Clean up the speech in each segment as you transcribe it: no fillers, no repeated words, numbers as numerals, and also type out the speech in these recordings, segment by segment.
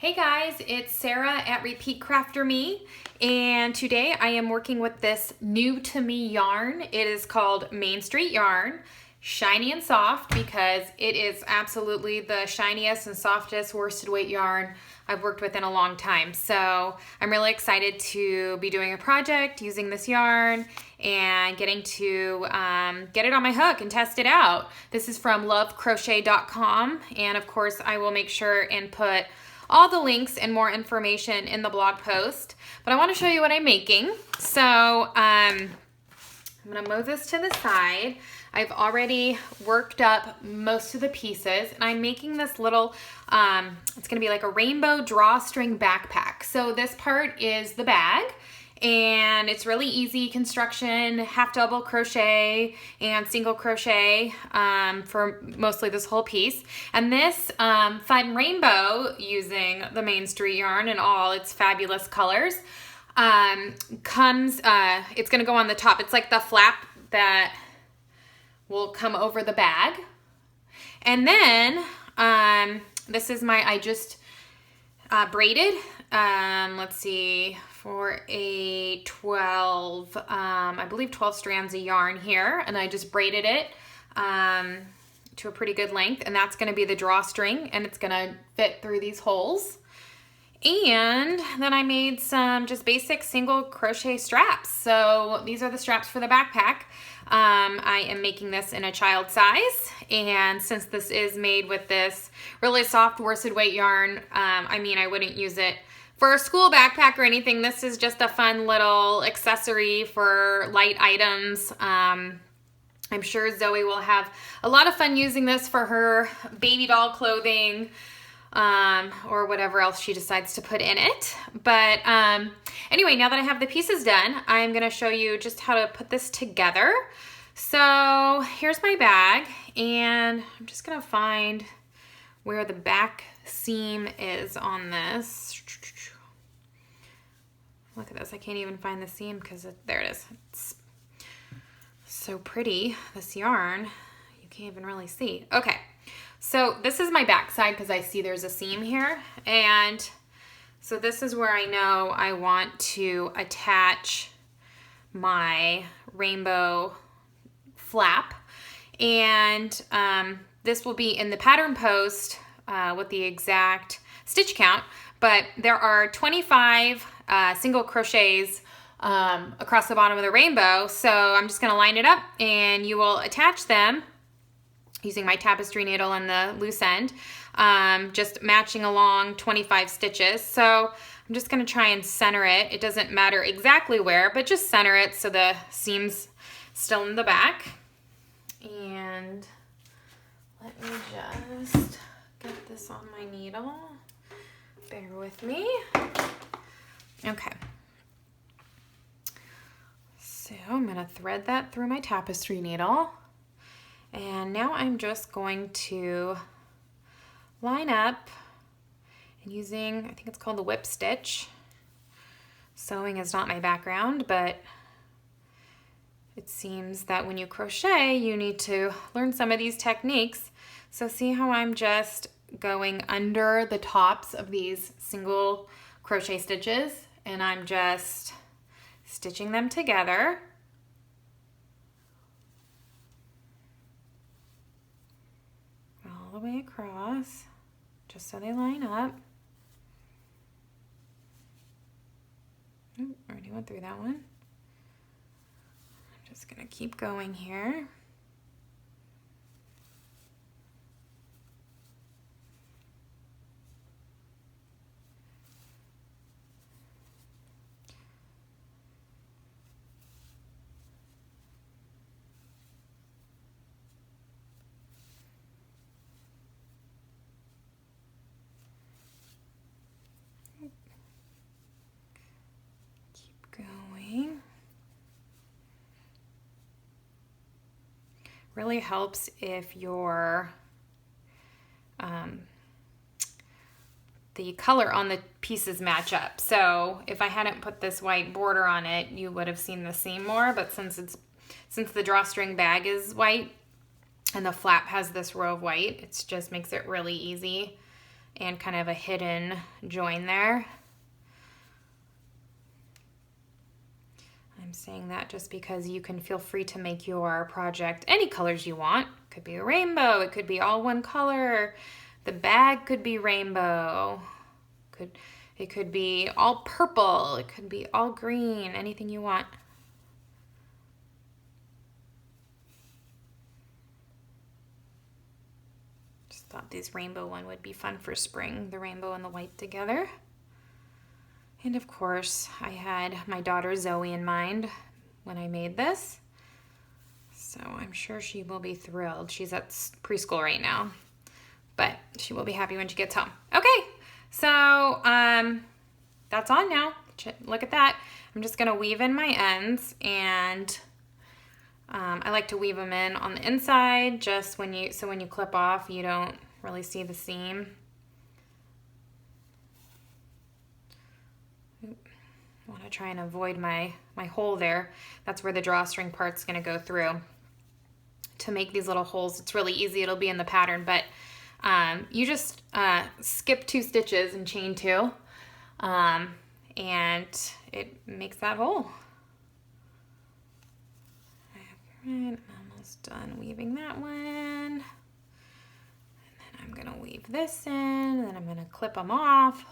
Hey guys, it's Sarah at Repeat Crafter Me, and today I am working with this new to me yarn. It is called Main Street Yarn, shiny and soft because it is absolutely the shiniest and softest worsted weight yarn I've worked with in a long time. So I'm really excited to be doing a project using this yarn and getting to get it on my hook and test it out. This is from lovecrochet.com, and of course I will make sure and put all the links and more information in the blog post, but I want to show you what I'm making. So I'm going to move this to the side. I've already worked up most of the pieces, and I'm making this little, it's going to be like a rainbow drawstring backpack. So this part is the bag, and it's really easy construction, half double crochet and single crochet for mostly this whole piece. And this fun rainbow, using the Main Street yarn and all its fabulous colors, it's gonna go on the top. It's like the flap that will come over the bag. And then this is I just braided, let's see, for a 12, I believe 12 strands of yarn here, and I just braided it to a pretty good length, and that's gonna be the drawstring, and it's gonna fit through these holes. And then I made some just basic single crochet straps. So these are the straps for the backpack. I am making this in a child size, and since this is made with this really soft worsted weight yarn, I wouldn't use it for a school backpack or anything. This is just a fun little accessory for light items. I'm sure Zoe will have a lot of fun using this for her baby doll clothing, or whatever else she decides to put in it. But anyway, now that I have the pieces done, I'm gonna show you just how to put this together. So here's my bag, and I'm just gonna find where the back seam is on this. Look at this, I can't even find the seam because there it is. It's so pretty, this yarn. You can't even really see. Okay, so this is my back side because I see there's a seam here. And so this is where I know I want to attach my rainbow flap. And this will be in the pattern post with the exact stitch count, but there are 25 single crochets across the bottom of the rainbow. So I'm just gonna line it up, and you will attach them using my tapestry needle and the loose end, just matching along 25 stitches. So I'm just gonna try and center it. It doesn't matter exactly where, but just center it so the seam's still in the back. And let me just get this on my needle. Bear with me. Okay. So I'm gonna thread that through my tapestry needle. And now I'm just going to line up and using, I think it's called the whip stitch. Sewing is not my background, but it seems that when you crochet, you need to learn some of these techniques. So see how I'm just going under the tops of these single crochet stitches, and I'm just stitching them together. All the way across, just so they line up. Ooh, already went through that one. I'm just gonna keep going here. Going. Really helps if your the color on the pieces match up. So if I hadn't put this white border on it, you would have seen the seam more, but since the drawstring bag is white and the flap has this row of white, it just makes it really easy and kind of a hidden join there. I'm saying that just because you can feel free to make your project any colors you want. It could be a rainbow, it could be all one color, the bag could be rainbow, it could be all purple, it could be all green, anything you want. Just thought this rainbow one would be fun for spring, the rainbow and the white together. And of course, I had my daughter Zoe in mind when I made this. So I'm sure she will be thrilled. She's at preschool right now, but she will be happy when she gets home. Okay, so that's on now. Look at that. I'm just gonna weave in my ends, and I like to weave them in on the inside just when you clip off, you don't really see the seam. I want to try and avoid my hole there. That's where the drawstring part's going to go through to make these little holes. It's really easy. It'll be in the pattern, but you just skip 2 stitches and chain 2, and it makes that hole. I'm almost done weaving that one. And then I'm going to weave this in, and then I'm going to clip them off.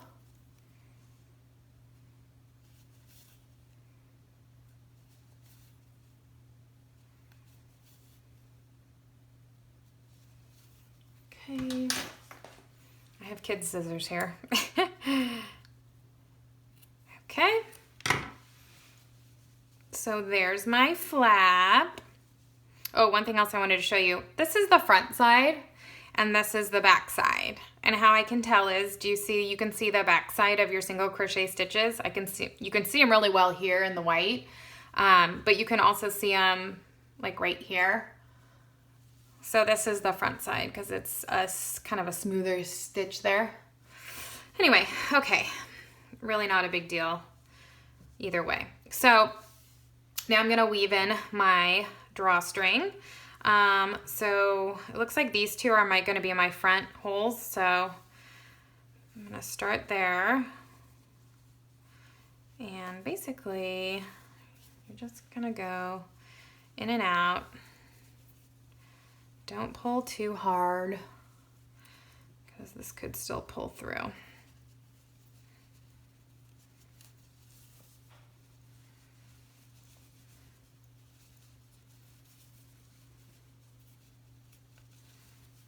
Okay, I have kids' scissors here. Okay, so there's my flap. Oh, one thing else I wanted to show you. This is the front side and this is the back side. And how I can tell is, you can see the back side of your single crochet stitches. You can see them really well here in the white, but you can also see them like right here. So this is the front side because it's kind of a smoother stitch there. Anyway, okay, really not a big deal either way. So now I'm gonna weave in my drawstring. So it looks like these 2 are gonna be my front holes. So I'm gonna start there. And basically, you're just gonna go in and out. Don't pull too hard because this could still pull through.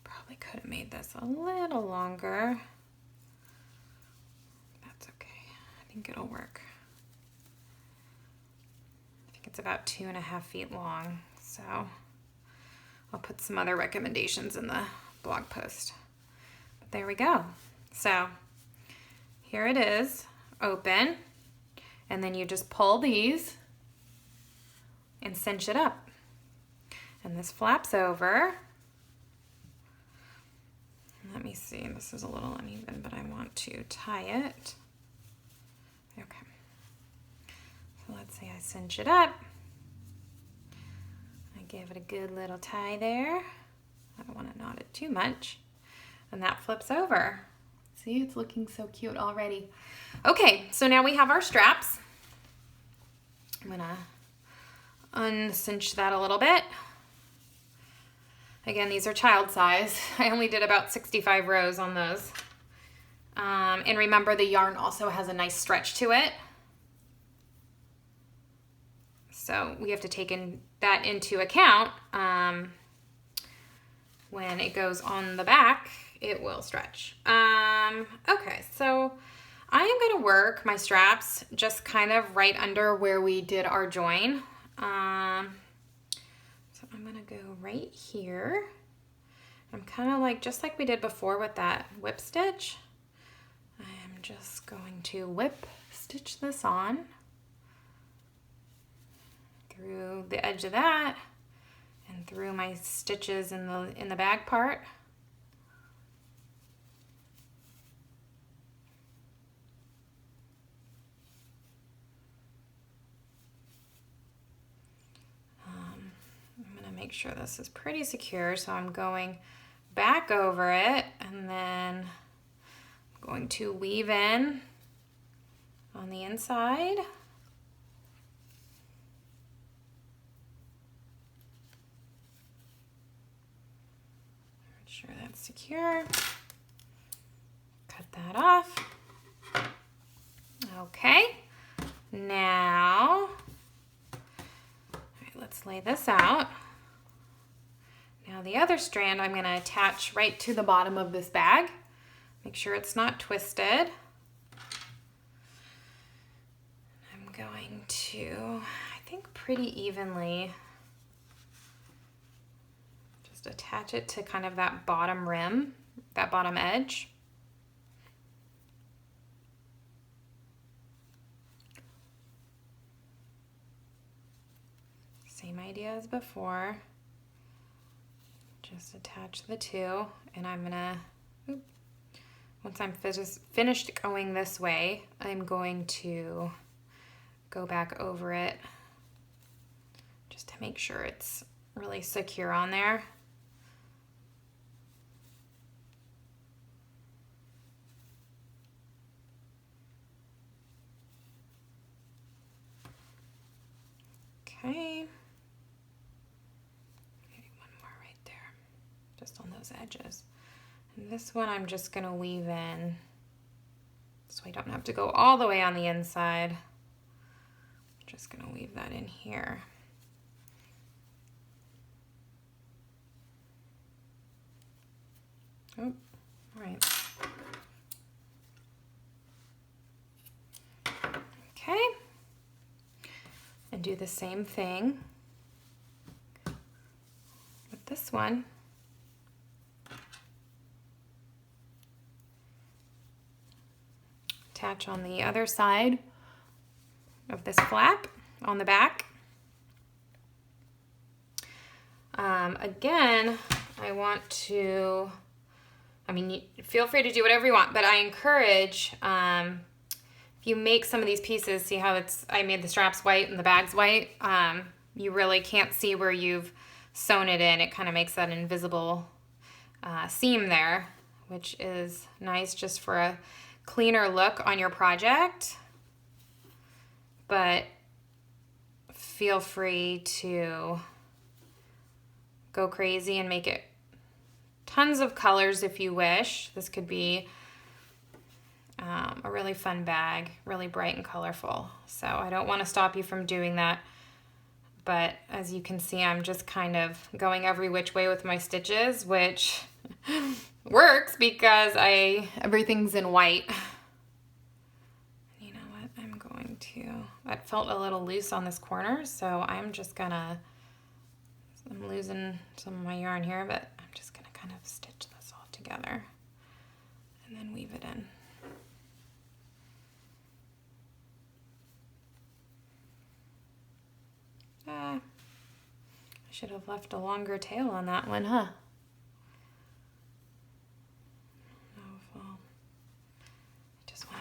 Probably could have made this a little longer. That's okay. I think it'll work. I think it's about 2.5 feet long, so I'll put some other recommendations in the blog post. But there we go. So here it is, open, and then you just pull these and cinch it up. And this flaps over. Let me see, this is a little uneven, but I want to tie it. Okay. So let's say I cinch it up. Give it a good little tie there. I don't want to knot it too much. And that flips over. See, it's looking so cute already. Okay, so now we have our straps. I'm gonna uncinch that a little bit. Again, these are child size. I only did about 65 rows on those. And remember, the yarn also has a nice stretch to it. So we have to take that into account. When it goes on the back, it will stretch. Okay, so I am going to work my straps just kind of right under where we did our join. So I'm going to go right here. I'm kind of like, just like we did before with that whip stitch, I am just going to whip stitch this on through the edge of that and through my stitches in the bag part. I'm gonna make sure this is pretty secure, so I'm going back over it and then going to weave in on the inside. Make sure that's secure. Cut that off. Okay, now, all right, let's lay this out. Now the other strand I'm going to attach right to the bottom of this bag. Make sure it's not twisted. I'm going to, I think pretty evenly, just attach it to kind of that bottom rim, that bottom edge. Same idea as before. Just attach the two, and I'm gonna, once I'm finished going this way, I'm going to go back over it just to make sure it's really secure on there. Okay. Just on those edges. And this one I'm just going to weave in so I don't have to go all the way on the inside. I'm just going to weave that in here. Oh, all right. Okay. And do the same thing with this one. Attach on the other side of this flap on the back. Again, I want to, I mean, feel free to do whatever you want, but I encourage, if you make some of these pieces, see how I made the straps white and the bag's white, you really can't see where you've sewn it in. It kind of makes that invisible seam there, which is nice just for a cleaner look on your project, but feel free to go crazy and make it tons of colors if you wish. This could be a really fun bag, really bright and colorful. So I don't want to stop you from doing that, but as you can see, I'm just kind of going every which way with my stitches, which works because everything's in white. You know what, I'm going to, that felt a little loose on this corner, so I'm losing some of my yarn here, but I'm just gonna kind of stitch this all together and then weave it in. I should have left a longer tail on that one, huh?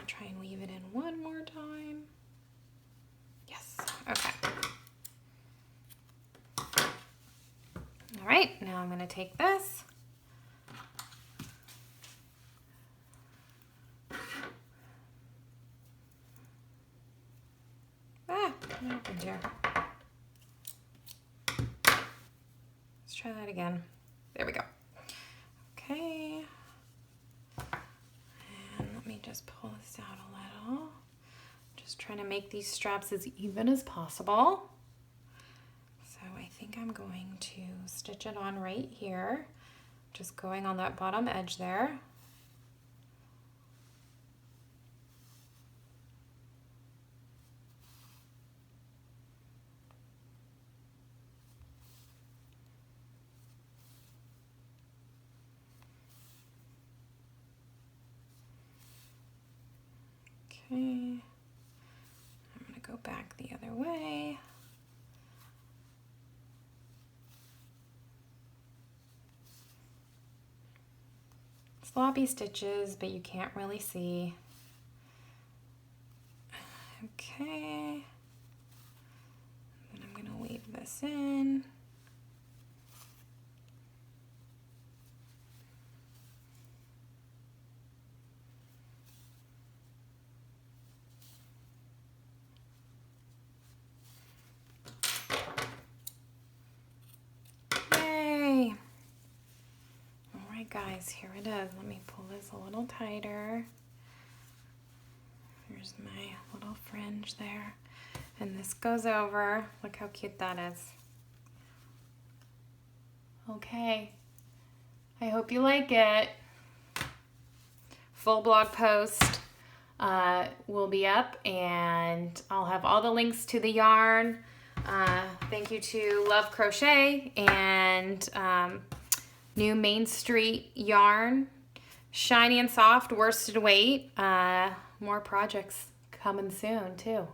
Try and weave it in one more time. Yes, okay. All right, now I'm going to take this. What happened here? Let's try that again. There we go. Okay. Just pull this out a little. Just trying to make these straps as even as possible. So I think I'm going to stitch it on right here, just going on that bottom edge there. Okay, I'm going to go back the other way. Sloppy stitches, but you can't really see. Okay, and I'm going to weave this in. guys, here it is. Let me pull this a little tighter. Here's my little fringe there. And this goes over. Look how cute that is. Okay. I hope you like it. Full blog post will be up, and I'll have all the links to the yarn. Thank you to Love Crochet and new Main Street yarn. Shiny and soft, worsted weight. More projects coming soon too.